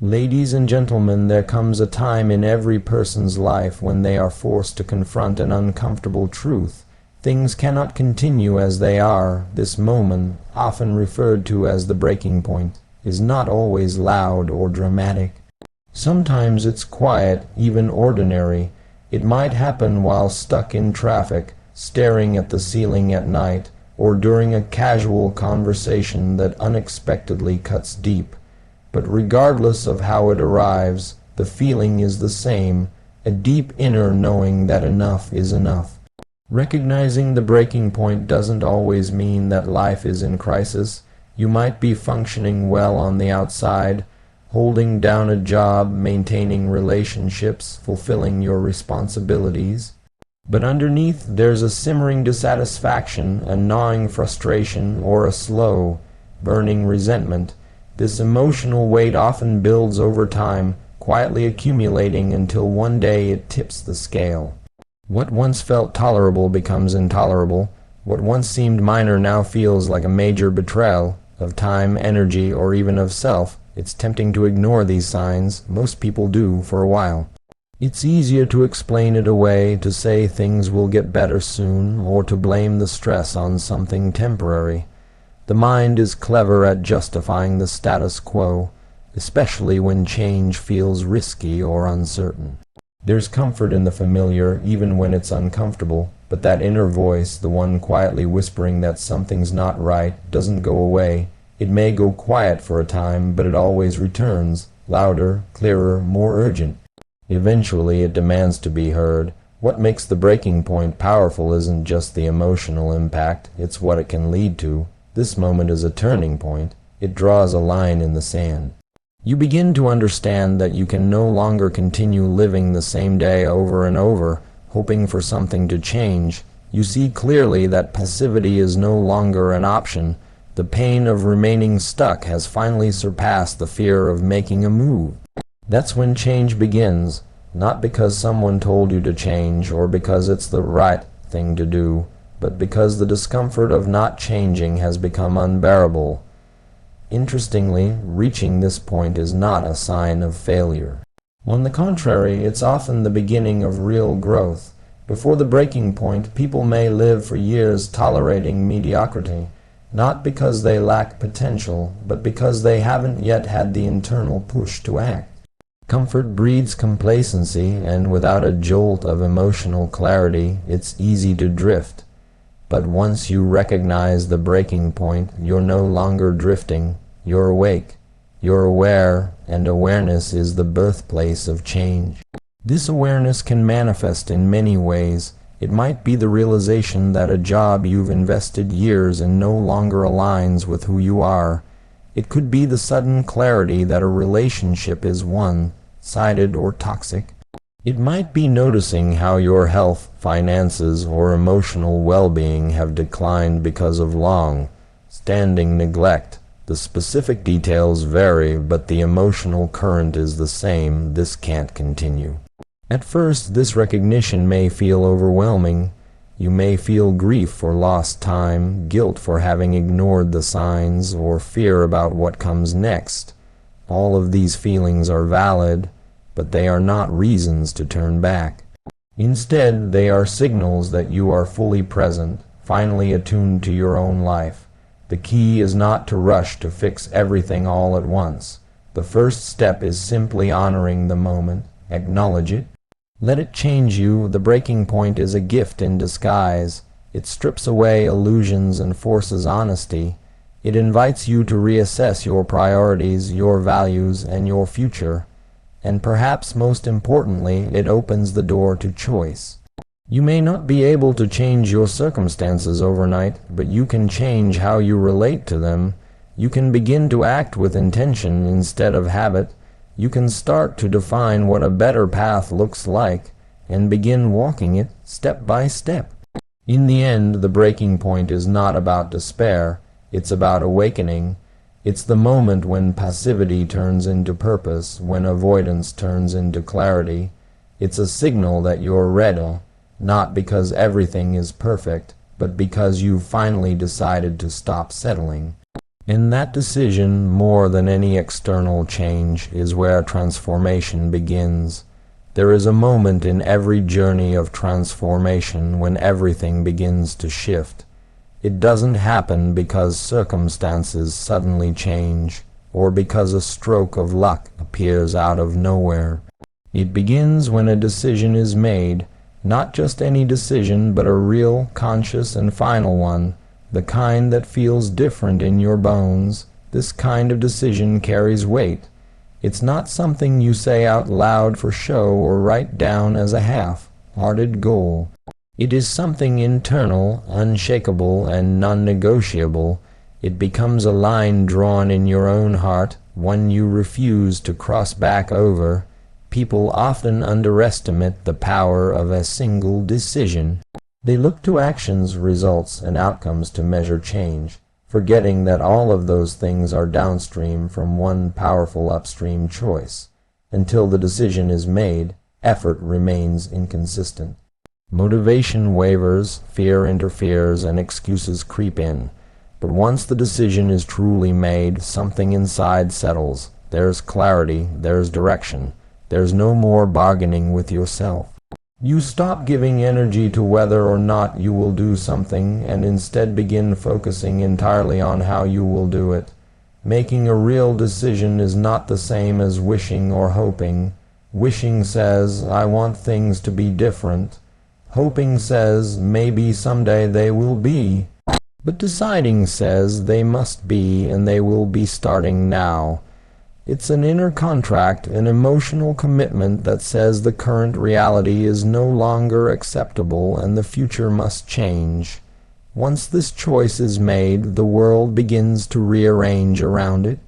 Ladies and gentlemen, there comes a time in every person's life when they are forced to confront an uncomfortable truth. Things cannot continue as they are. This moment, often referred to as the breaking point, is not always loud or dramatic. Sometimes it's quiet, even ordinary. It might happen while stuck in traffic, staring at the ceiling at night, or during a casual conversation that unexpectedly cuts deep. But regardless of how it arrives, the feeling is the same, a deep inner knowing that enough is enough. Recognizing the breaking point doesn't always mean that life is in crisis. You might be functioning well on the outside, holding down a job, maintaining relationships, fulfilling your responsibilities. But underneath there's a simmering dissatisfaction, a gnawing frustration, or a slow, burning resentment. This emotional weight often builds over time, quietly accumulating until one day it tips the scale. What once felt tolerable becomes intolerable. What once seemed minor now feels like a major betrayal of time, energy, or even of self. It's tempting to ignore these signs. Most people do for a while. It's easier to explain it away, to say things will get better soon, or to blame the stress on something temporary. The mind is clever at justifying the status quo, especially when change feels risky or uncertain. There's comfort in the familiar, even when it's uncomfortable, but that inner voice, the one quietly whispering that something's not right, doesn't go away. It may go quiet for a time, but it always returns, louder, clearer, more urgent. Eventually it demands to be heard. What makes the breaking point powerful isn't just the emotional impact, it's what it can lead to. This moment is a turning point. It draws a line in the sand. You begin to understand that you can no longer continue living the same day over and over, hoping for something to change. You see clearly that passivity is no longer an option. The pain of remaining stuck has finally surpassed the fear of making a move. That's when change begins, not because someone told you to change or because it's the right thing to do, but because the discomfort of not changing has become unbearable. Interestingly, reaching this point is not a sign of failure. On the contrary, it's often the beginning of real growth. Before the breaking point, people may live for years tolerating mediocrity, not because they lack potential, but because they haven't yet had the internal push to act. Comfort breeds complacency, and without a jolt of emotional clarity, it's easy to drift. But once you recognize the breaking point, you're no longer drifting, you're awake, you're aware, and awareness is the birthplace of change. This awareness can manifest in many ways. It might be the realization that a job you've invested years in no longer aligns with who you are. It could be the sudden clarity that a relationship is one-sided or toxic. It might be noticing how your health, finances, or emotional well-being have declined because of long-standing neglect. The specific details vary, but the emotional current is the same. This can't continue. At first, this recognition may feel overwhelming. You may feel grief for lost time, guilt for having ignored the signs, or fear about what comes next. All of these feelings are valid, but they are not reasons to turn back. Instead, they are signals that you are fully present, finally attuned to your own life. The key is not to rush to fix everything all at once. The first step is simply honoring the moment. Acknowledge it. Let it change you. The breaking point is a gift in disguise. It strips away illusions and forces honesty. It invites you to reassess your priorities, your values, and your future. And perhaps most importantly, it opens the door to choice. You may not be able to change your circumstances overnight, but you can change how you relate to them. You can begin to act with intention instead of habit. You can start to define what a better path looks like, and begin walking it step by step. In the end, the breaking point is not about despair. It's about awakening. It's the moment when passivity turns into purpose, when avoidance turns into clarity. It's a signal that you're ready, not because everything is perfect, but because you've finally decided to stop settling. In that decision, more than any external change, is where transformation begins. There is a moment in every journey of transformation when everything begins to shift. It doesn't happen because circumstances suddenly change, or because a stroke of luck appears out of nowhere. It begins when a decision is made, not just any decision, but a real, conscious, and final one, the kind that feels different in your bones. This kind of decision carries weight. It's not something you say out loud for show or write down as a half-hearted goal. It is something internal, unshakable, and non-negotiable. It becomes a line drawn in your own heart, one you refuse to cross back over. People often underestimate the power of a single decision. They look to actions, results, and outcomes to measure change, forgetting that all of those things are downstream from one powerful upstream choice. Until the decision is made, effort remains inconsistent. Motivation wavers, fear interferes, and excuses creep in. But once the decision is truly made, something inside settles. There's clarity, there's direction. There's no more bargaining with yourself. You stop giving energy to whether or not you will do something, and instead begin focusing entirely on how you will do it. Making a real decision is not the same as wishing or hoping. Wishing says, I want things to be different. Hoping says, maybe someday they will be. But deciding says, they must be, and they will be starting now. It's an inner contract, an emotional commitment that says the current reality is no longer acceptable and the future must change. Once this choice is made, the world begins to rearrange around it,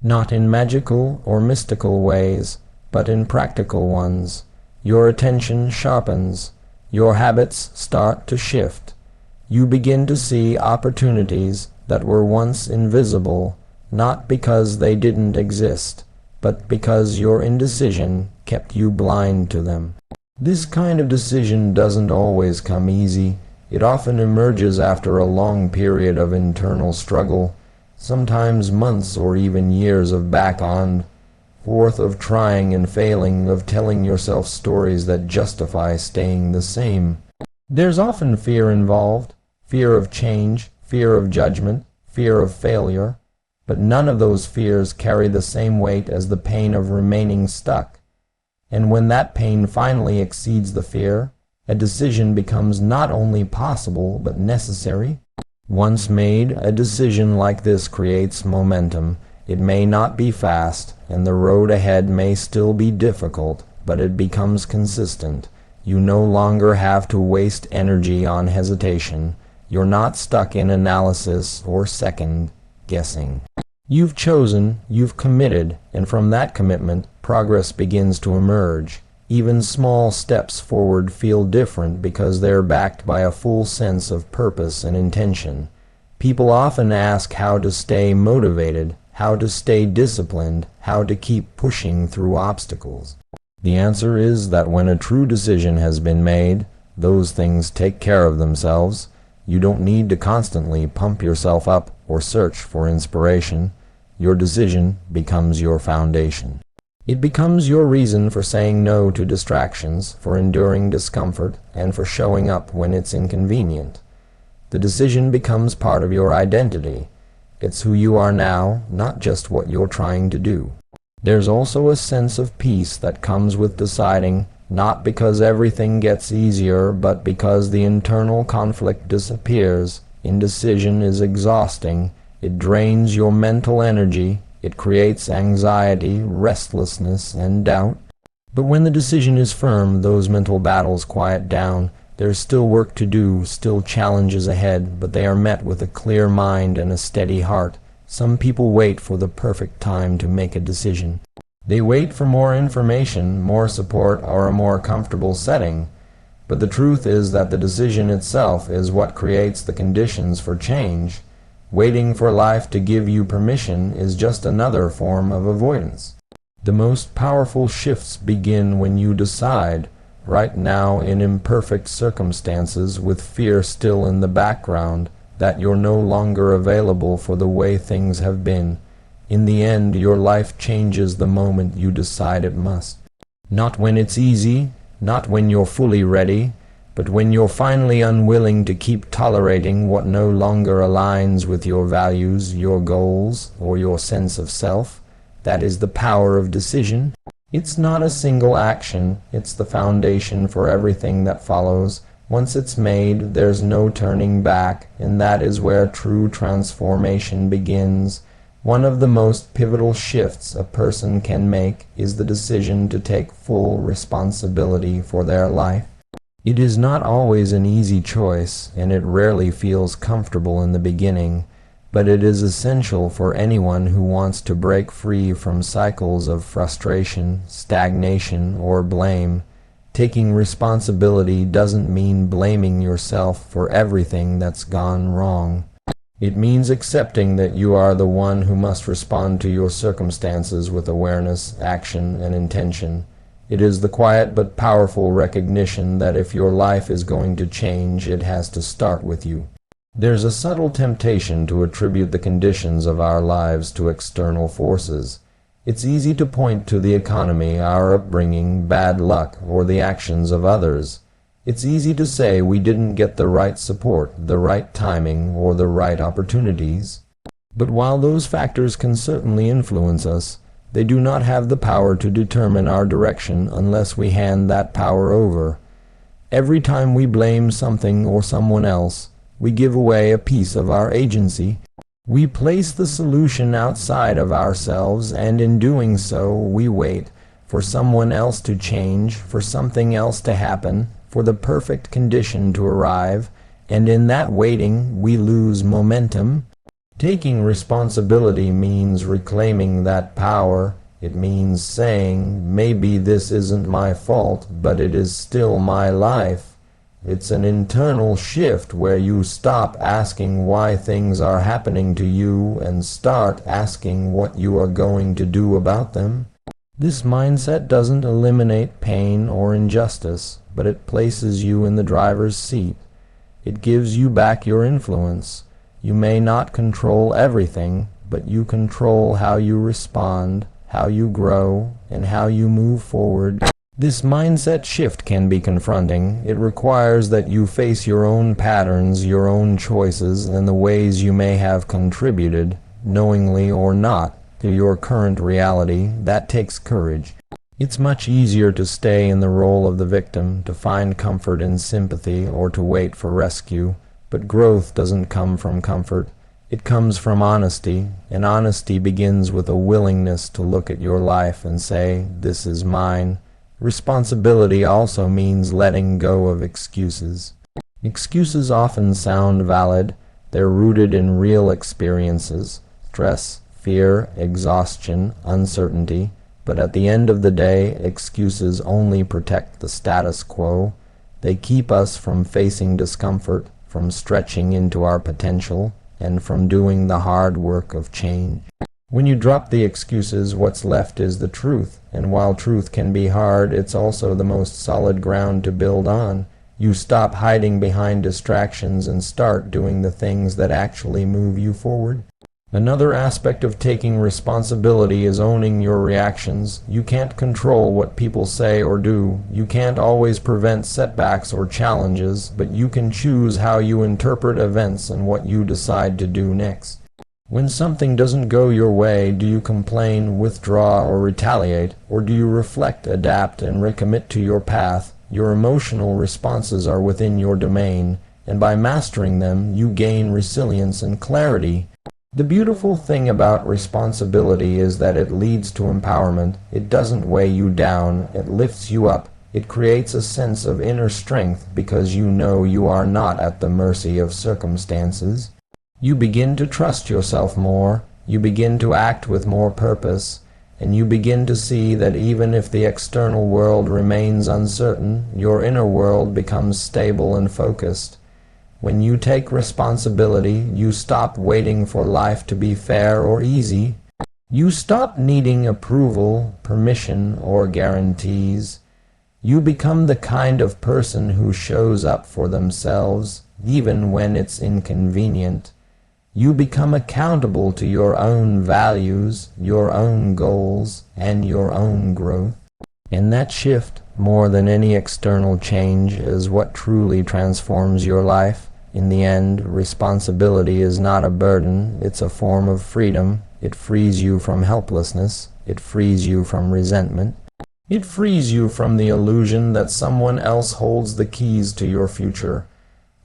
not in magical or mystical ways, but in practical ones. Your attention sharpens. Your habits start to shift. You begin to see opportunities that were once invisible, not because they didn't exist, but because your indecision kept you blind to them. This kind of decision doesn't always come easy. It often emerges after a long period of internal struggle, sometimes months or even years of back and forth of trying and failing, of telling yourself stories that justify staying the same. There's often fear involved, fear of change, fear of judgment, fear of failure. But none of those fears carry the same weight as the pain of remaining stuck. And when that pain finally exceeds the fear, a decision becomes not only possible but necessary. Once made, a decision like this creates momentum. It may not be fast, and the road ahead may still be difficult, but it becomes consistent. You no longer have to waste energy on hesitation. You're not stuck in analysis or second guessing. You've chosen, you've committed, and from that commitment, progress begins to emerge. Even small steps forward feel different because they're backed by a full sense of purpose and intention. People often ask how to stay motivated, how to stay disciplined, how to keep pushing through obstacles. The answer is that when a true decision has been made, those things take care of themselves. You don't need to constantly pump yourself up or search for inspiration. Your decision becomes your foundation. It becomes your reason for saying no to distractions, for enduring discomfort, and for showing up when it's inconvenient. The decision becomes part of your identity. It's who you are now, not just what you're trying to do. There's also a sense of peace that comes with deciding, not because everything gets easier, but because the internal conflict disappears. Indecision is exhausting. It drains your mental energy. It creates anxiety, restlessness, and doubt. But when the decision is firm, those mental battles quiet down. There's still work to do, still challenges ahead, but they are met with a clear mind and a steady heart. Some people wait for the perfect time to make a decision. They wait for more information, more support, or a more comfortable setting. But the truth is that the decision itself is what creates the conditions for change. Waiting for life to give you permission is just another form of avoidance. The most powerful shifts begin when you decide, right now in imperfect circumstances with fear still in the background, that you're no longer available for the way things have been. In the end, your life changes the moment you decide it must. Not when it's easy, not when you're fully ready, but when you're finally unwilling to keep tolerating what no longer aligns with your values, your goals, or your sense of self. That is the power of decision. It's not a single action, it's the foundation for everything that follows. Once it's made, there's no turning back, and that is where true transformation begins. One of the most pivotal shifts a person can make is the decision to take full responsibility for their life. It is not always an easy choice, and it rarely feels comfortable in the beginning, but it is essential for anyone who wants to break free from cycles of frustration, stagnation, or blame. Taking responsibility doesn't mean blaming yourself for everything that's gone wrong. It means accepting that you are the one who must respond to your circumstances with awareness, action, and intention. It is the quiet but powerful recognition that if your life is going to change, it has to start with you. There's a subtle temptation to attribute the conditions of our lives to external forces. It's easy to point to the economy, our upbringing, bad luck, or the actions of others. It's easy to say we didn't get the right support, the right timing, or the right opportunities. But while those factors can certainly influence us, they do not have the power to determine our direction unless we hand that power over. Every time we blame something or someone else, we give away a piece of our agency. We place the solution outside of ourselves, and in doing so, we wait for someone else to change, for something else to happen, for the perfect condition to arrive, and in that waiting, we lose momentum. Taking responsibility means reclaiming that power. It means saying, maybe this isn't my fault, but it is still my life. It's an internal shift where you stop asking why things are happening to you and start asking what you are going to do about them. This mindset doesn't eliminate pain or injustice, but it places you in the driver's seat. It gives you back your influence. You may not control everything, but you control how you respond, how you grow, and how you move forward. This mindset shift can be confronting. It requires that you face your own patterns, your own choices, and the ways you may have contributed, knowingly or not, to your current reality. That takes courage. It's much easier to stay in the role of the victim, to find comfort in sympathy, or to wait for rescue. But growth doesn't come from comfort. It comes from honesty, and honesty begins with a willingness to look at your life and say, this is mine. Responsibility also means letting go of excuses. Excuses often sound valid. They're rooted in real experiences, stress, fear, exhaustion, uncertainty. But at the end of the day, excuses only protect the status quo. They keep us from facing discomfort, from stretching into our potential, and from doing the hard work of change. When you drop the excuses, what's left is the truth, and while truth can be hard, it's also the most solid ground to build on. You stop hiding behind distractions and start doing the things that actually move you forward. Another aspect of taking responsibility is owning your reactions. You can't control what people say or do. You can't always prevent setbacks or challenges, but you can choose how you interpret events and what you decide to do next. When something doesn't go your way, do you complain, withdraw, or retaliate? Or do you reflect, adapt, and recommit to your path? Your emotional responses are within your domain, and by mastering them, you gain resilience and clarity. The beautiful thing about responsibility is that it leads to empowerment. It doesn't weigh you down, it lifts you up. It creates a sense of inner strength because you know you are not at the mercy of circumstances. You begin to trust yourself more, you begin to act with more purpose, and you begin to see that even if the external world remains uncertain, your inner world becomes stable and focused. When you take responsibility, you stop waiting for life to be fair or easy. You stop needing approval, permission, or guarantees. You become the kind of person who shows up for themselves, even when it's inconvenient. You become accountable to your own values, your own goals, and your own growth. And that shift, more than any external change, is what truly transforms your life. In the end, responsibility is not a burden, it's a form of freedom. It frees you from helplessness. It frees you from resentment. It frees you from the illusion that someone else holds the keys to your future.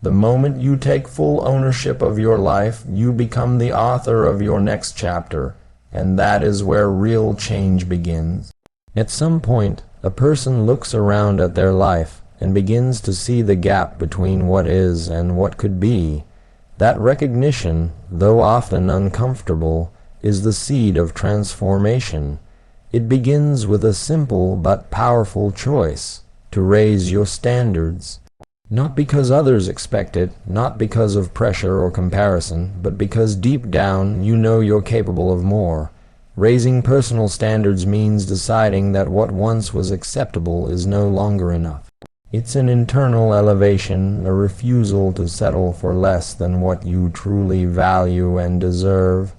The moment you take full ownership of your life, you become the author of your next chapter, and that is where real change begins. At some point, a person looks around at their life and begins to see the gap between what is and what could be. That recognition, though often uncomfortable, is the seed of transformation. It begins with a simple but powerful choice: to raise your standards. Not because others expect it, not because of pressure or comparison, but because deep down you know you're capable of more. Raising personal standards means deciding that what once was acceptable is no longer enough. It's an internal elevation, a refusal to settle for less than what you truly value and deserve.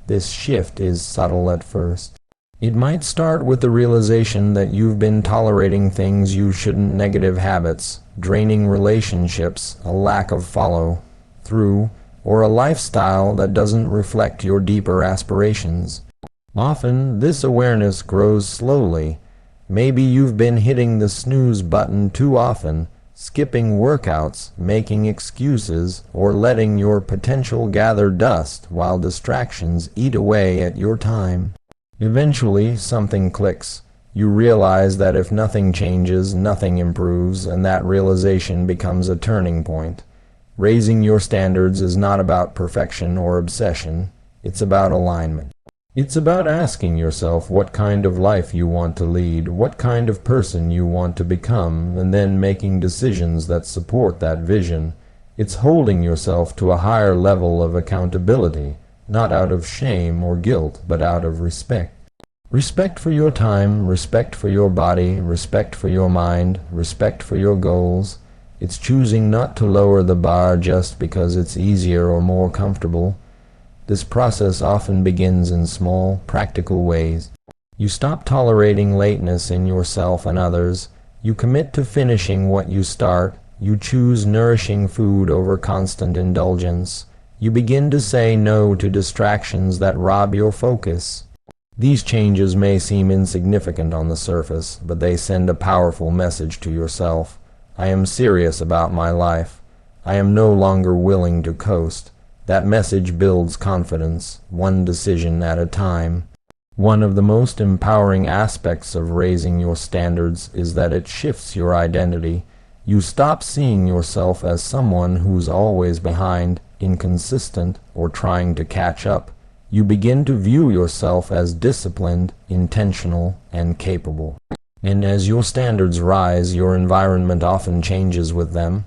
This shift is subtle at first. It might start with the realization that you've been tolerating things you shouldn't, negative habits, draining relationships, a lack of follow-through, or a lifestyle that doesn't reflect your deeper aspirations. Often, this awareness grows slowly. Maybe you've been hitting the snooze button too often, skipping workouts, making excuses, or letting your potential gather dust while distractions eat away at your time. Eventually, something clicks. You realize that if nothing changes, nothing improves, and that realization becomes a turning point. Raising your standards is not about perfection or obsession. It's about alignment. It's about asking yourself what kind of life you want to lead, what kind of person you want to become, and then making decisions that support that vision. It's holding yourself to a higher level of accountability, not out of shame or guilt, but out of respect. Respect for your time, respect for your body, respect for your mind, respect for your goals. It's choosing not to lower the bar just because it's easier or more comfortable. This process often begins in small, practical ways. You stop tolerating lateness in yourself and others. You commit to finishing what you start. You choose nourishing food over constant indulgence. You begin to say no to distractions that rob your focus. These changes may seem insignificant on the surface, but they send a powerful message to yourself. I am serious about my life. I am no longer willing to coast. That message builds confidence, one decision at a time. One of the most empowering aspects of raising your standards is that it shifts your identity. You stop seeing yourself as someone who's always behind, inconsistent, or trying to catch up. You begin to view yourself as disciplined, intentional, and capable. And as your standards rise, your environment often changes with them.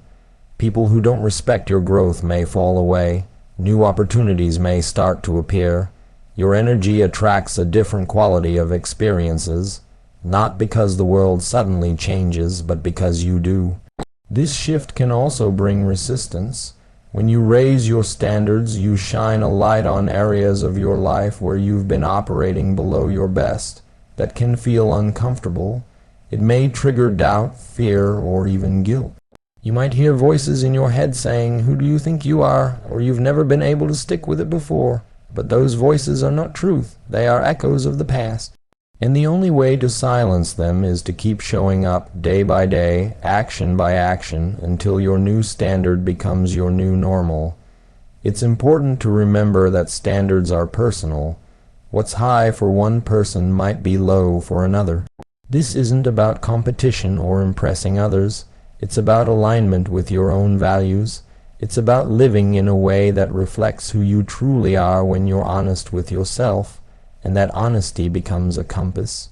People who don't respect your growth may fall away. New opportunities may start to appear. Your energy attracts a different quality of experiences, not because the world suddenly changes, but because you do. This shift can also bring resistance. When you raise your standards, you shine a light on areas of your life where you've been operating below your best. That can feel uncomfortable. It may trigger doubt, fear, or even guilt. You might hear voices in your head saying, "Who do you think you are?" or "You've never been able to stick with it before." But those voices are not truth. They are echoes of the past. And the only way to silence them is to keep showing up day by day, action by action, until your new standard becomes your new normal. It's important to remember that standards are personal. What's high for one person might be low for another. This isn't about competition or impressing others. It's about alignment with your own values. It's about living in a way that reflects who you truly are when you're honest with yourself. And that honesty becomes a compass.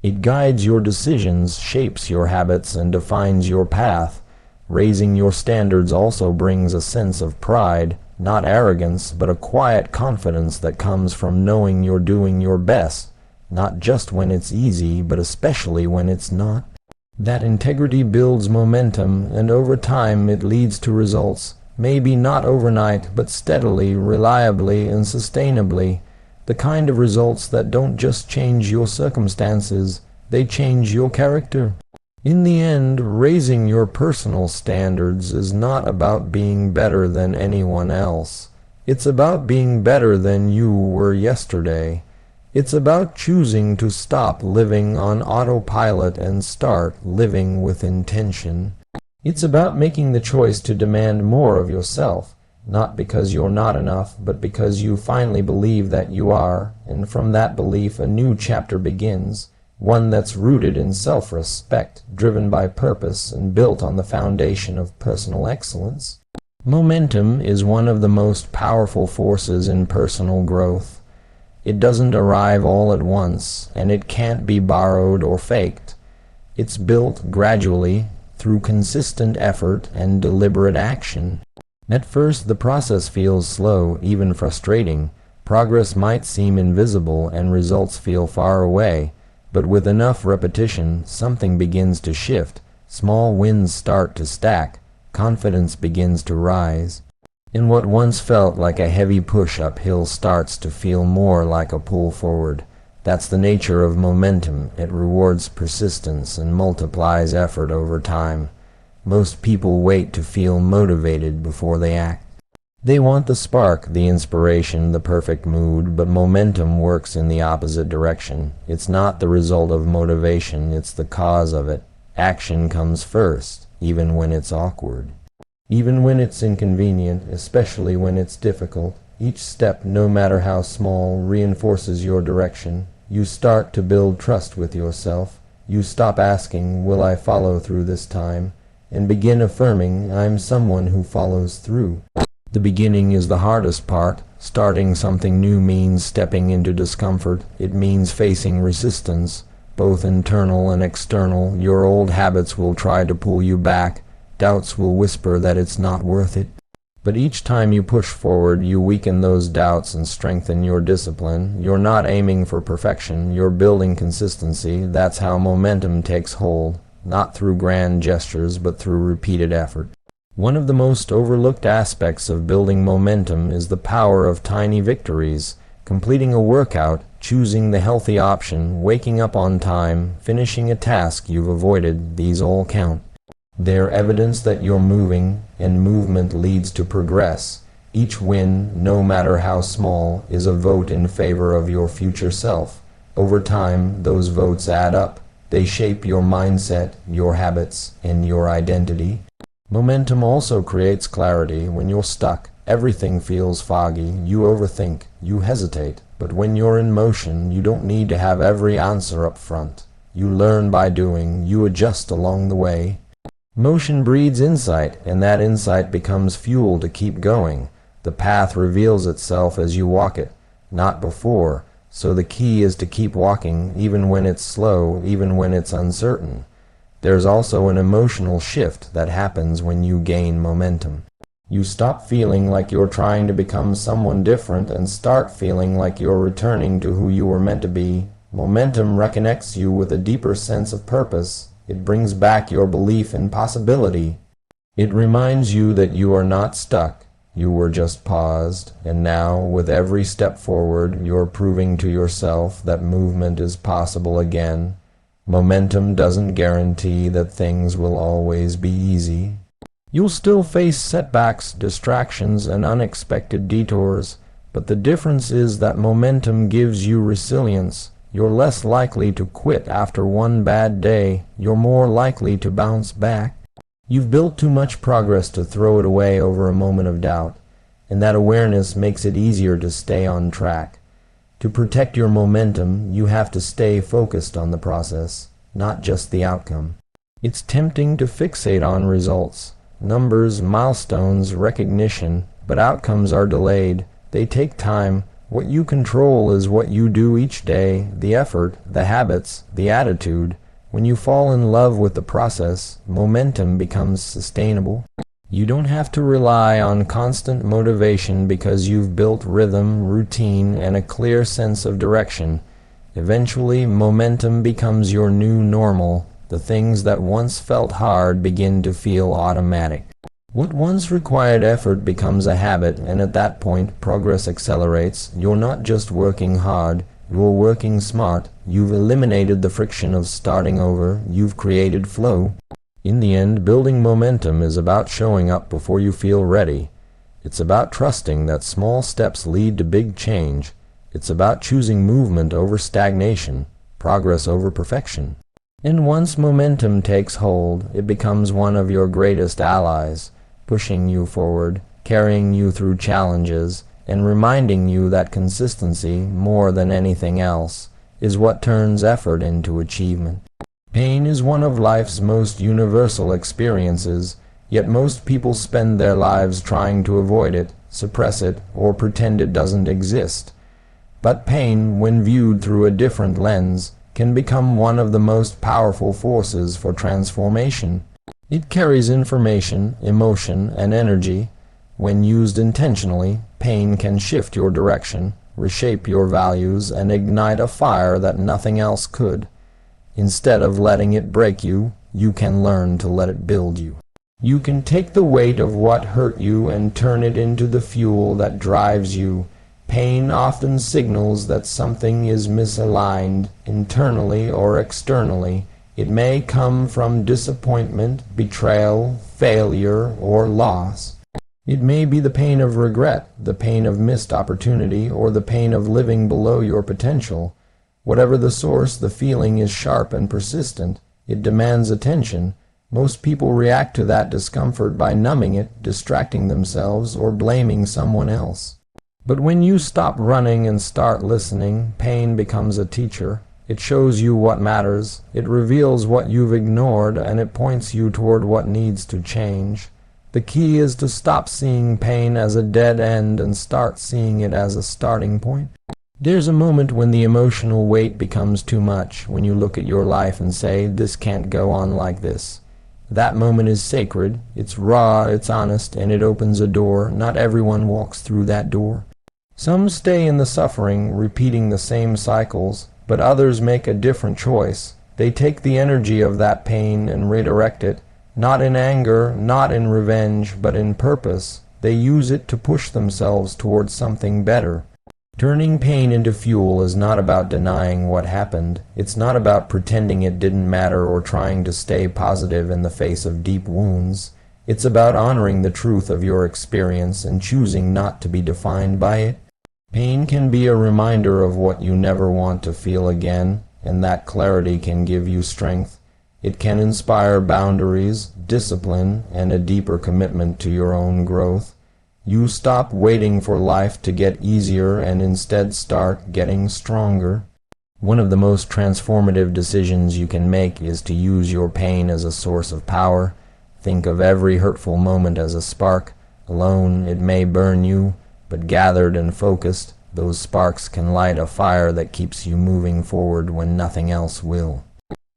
It guides your decisions, shapes your habits, and defines your path. Raising your standards also brings a sense of pride, not arrogance, but a quiet confidence that comes from knowing you're doing your best, not just when it's easy, but especially when it's not. That integrity builds momentum, and over time it leads to results. Maybe not overnight, but steadily, reliably, and sustainably. The kind of results that don't just change your circumstances, they change your character. In the end, raising your personal standards is not about being better than anyone else. It's about being better than you were yesterday. It's about choosing to stop living on autopilot and start living with intention. It's about making the choice to demand more of yourself, not because you're not enough, but because you finally believe that you are, and from that belief a new chapter begins. One that's rooted in self-respect, driven by purpose, and built on the foundation of personal excellence. Momentum is one of the most powerful forces in personal growth. It doesn't arrive all at once, and it can't be borrowed or faked. It's built gradually, through consistent effort and deliberate action. At first, the process feels slow, even frustrating. Progress might seem invisible, and results feel far away. But with enough repetition, something begins to shift. Small wins start to stack. Confidence begins to rise. And what once felt like a heavy push uphill starts to feel more like a pull forward. That's the nature of momentum. It rewards persistence and multiplies effort over time. Most people wait to feel motivated before they act. They want the spark, the inspiration, the perfect mood, but momentum works in the opposite direction. It's not the result of motivation, it's the cause of it. Action comes first, even when it's awkward. Even when it's inconvenient, especially when it's difficult. Each step, no matter how small, reinforces your direction. You start to build trust with yourself. You stop asking, "Will I follow through this time?" and begin affirming, "I'm someone who follows through." The beginning is the hardest part. Starting something new means stepping into discomfort. It means facing resistance, both internal and external. Your old habits will try to pull you back. Doubts will whisper that it's not worth it. But each time you push forward, you weaken those doubts and strengthen your discipline. You're not aiming for perfection. You're building consistency. That's how momentum takes hold. Not through grand gestures, but through repeated effort. One of the most overlooked aspects of building momentum is the power of tiny victories. Completing a workout, choosing the healthy option, waking up on time, finishing a task you've avoided, these all count. They're evidence that you're moving, and movement leads to progress. Each win, no matter how small, is a vote in favor of your future self. Over time, those votes add up. They shape your mindset, your habits, and your identity. Momentum also creates clarity. When you're stuck, everything feels foggy. You overthink, you hesitate. But when you're in motion, you don't need to have every answer up front. You learn by doing, you adjust along the way. Motion breeds insight, and that insight becomes fuel to keep going. The path reveals itself as you walk it, not before. So the key is to keep walking, even when it's slow, even when it's uncertain. There's also an emotional shift that happens when you gain momentum. You stop feeling like you're trying to become someone different and start feeling like you're returning to who you were meant to be. Momentum reconnects you with a deeper sense of purpose. It brings back your belief in possibility. It reminds you that you are not stuck. You were just paused, and now, with every step forward, you're proving to yourself that movement is possible again. Momentum doesn't guarantee that things will always be easy. You'll still face setbacks, distractions, and unexpected detours, but the difference is that momentum gives you resilience. You're less likely to quit after one bad day. You're more likely to bounce back. You've built too much progress to throw it away over a moment of doubt, and that awareness makes it easier to stay on track. To protect your momentum, you have to stay focused on the process, not just the outcome. It's tempting to fixate on results, numbers, milestones, recognition, but outcomes are delayed. They take time. What you control is what you do each day, the effort, the habits, the attitude. When you fall in love with the process, momentum becomes sustainable. You don't have to rely on constant motivation because you've built rhythm, routine, and a clear sense of direction. Eventually, momentum becomes your new normal. The things that once felt hard begin to feel automatic. What once required effort becomes a habit, and at that point, progress accelerates. You're not just working hard, you're working smart. You've eliminated the friction of starting over. You've created flow. In the end, building momentum is about showing up before you feel ready. It's about trusting that small steps lead to big change. It's about choosing movement over stagnation, progress over perfection. And once momentum takes hold, it becomes one of your greatest allies, pushing you forward, carrying you through challenges, and reminding you that consistency, more than anything else, is what turns effort into achievement. Pain is one of life's most universal experiences, yet most people spend their lives trying to avoid it, suppress it, or pretend it doesn't exist. But pain, when viewed through a different lens, can become one of the most powerful forces for transformation. It carries information, emotion, and energy. When used intentionally, pain can shift your direction, reshape your values, and ignite a fire that nothing else could. Instead of letting it break you, you can learn to let it build you. You can take the weight of what hurt you and turn it into the fuel that drives you. Pain often signals that something is misaligned, internally or externally. It may come from disappointment, betrayal, failure, or loss. It may be the pain of regret, the pain of missed opportunity, or the pain of living below your potential. Whatever the source, the feeling is sharp and persistent. It demands attention. Most people react to that discomfort by numbing it, distracting themselves, or blaming someone else. But when you stop running and start listening, pain becomes a teacher. It shows you what matters, it reveals what you've ignored, and it points you toward what needs to change. The key is to stop seeing pain as a dead end and start seeing it as a starting point. There's a moment when the emotional weight becomes too much, when you look at your life and say, "This can't go on like this." That moment is sacred, it's raw, it's honest, and it opens a door. Not everyone walks through that door. Some stay in the suffering, repeating the same cycles, but others make a different choice. They take the energy of that pain and redirect it, not in anger, not in revenge, but in purpose. They use it to push themselves towards something better. Turning pain into fuel is not about denying what happened. It's not about pretending it didn't matter or trying to stay positive in the face of deep wounds. It's about honoring the truth of your experience and choosing not to be defined by it. Pain can be a reminder of what you never want to feel again, and that clarity can give you strength. It can inspire boundaries, discipline, and a deeper commitment to your own growth. You stop waiting for life to get easier and instead start getting stronger. One of the most transformative decisions you can make is to use your pain as a source of power. Think of every hurtful moment as a spark. Alone, it may burn you, but gathered and focused, those sparks can light a fire that keeps you moving forward when nothing else will.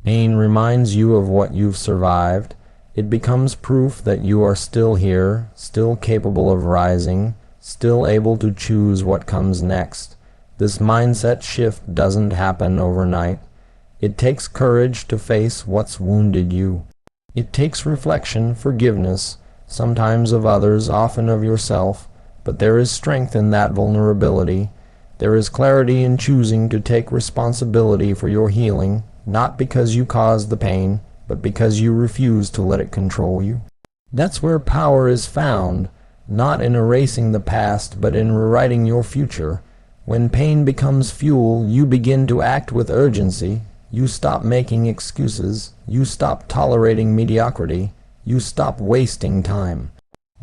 Pain reminds you of what you've survived. It becomes proof that you are still here, still capable of rising, still able to choose what comes next. This mindset shift doesn't happen overnight. It takes courage to face what's wounded you. It takes reflection, forgiveness, sometimes of others, often of yourself, but there is strength in that vulnerability. There is clarity in choosing to take responsibility for your healing, not because you caused the pain, but because you refuse to let it control you. That's where power is found, not in erasing the past, but in rewriting your future. When pain becomes fuel, you begin to act with urgency. You stop making excuses. You stop tolerating mediocrity. You stop wasting time.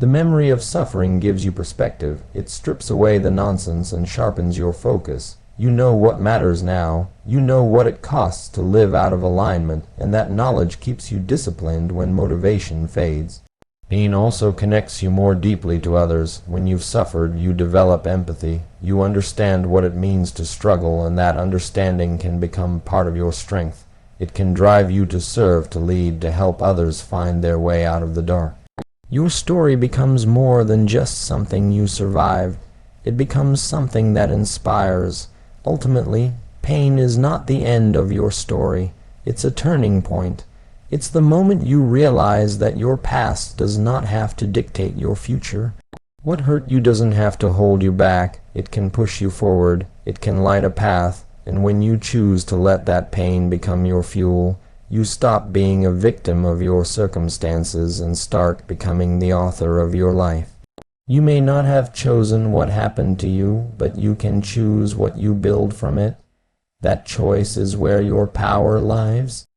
The memory of suffering gives you perspective. It strips away the nonsense and sharpens your focus. You know what matters now. You know what it costs to live out of alignment, and that knowledge keeps you disciplined when motivation fades. Pain also connects you more deeply to others. When you've suffered, you develop empathy. You understand what it means to struggle, and that understanding can become part of your strength. It can drive you to serve, to lead, to help others find their way out of the dark. Your story becomes more than just something you survived. It becomes something that inspires. Ultimately, pain is not the end of your story. It's a turning point. It's the moment you realize that your past does not have to dictate your future. What hurt you doesn't have to hold you back. It can push you forward. It can light a path. And when you choose to let that pain become your fuel, you stop being a victim of your circumstances and start becoming the author of your life. You may not have chosen what happened to you, but you can choose what you build from it. That choice is where your power lies.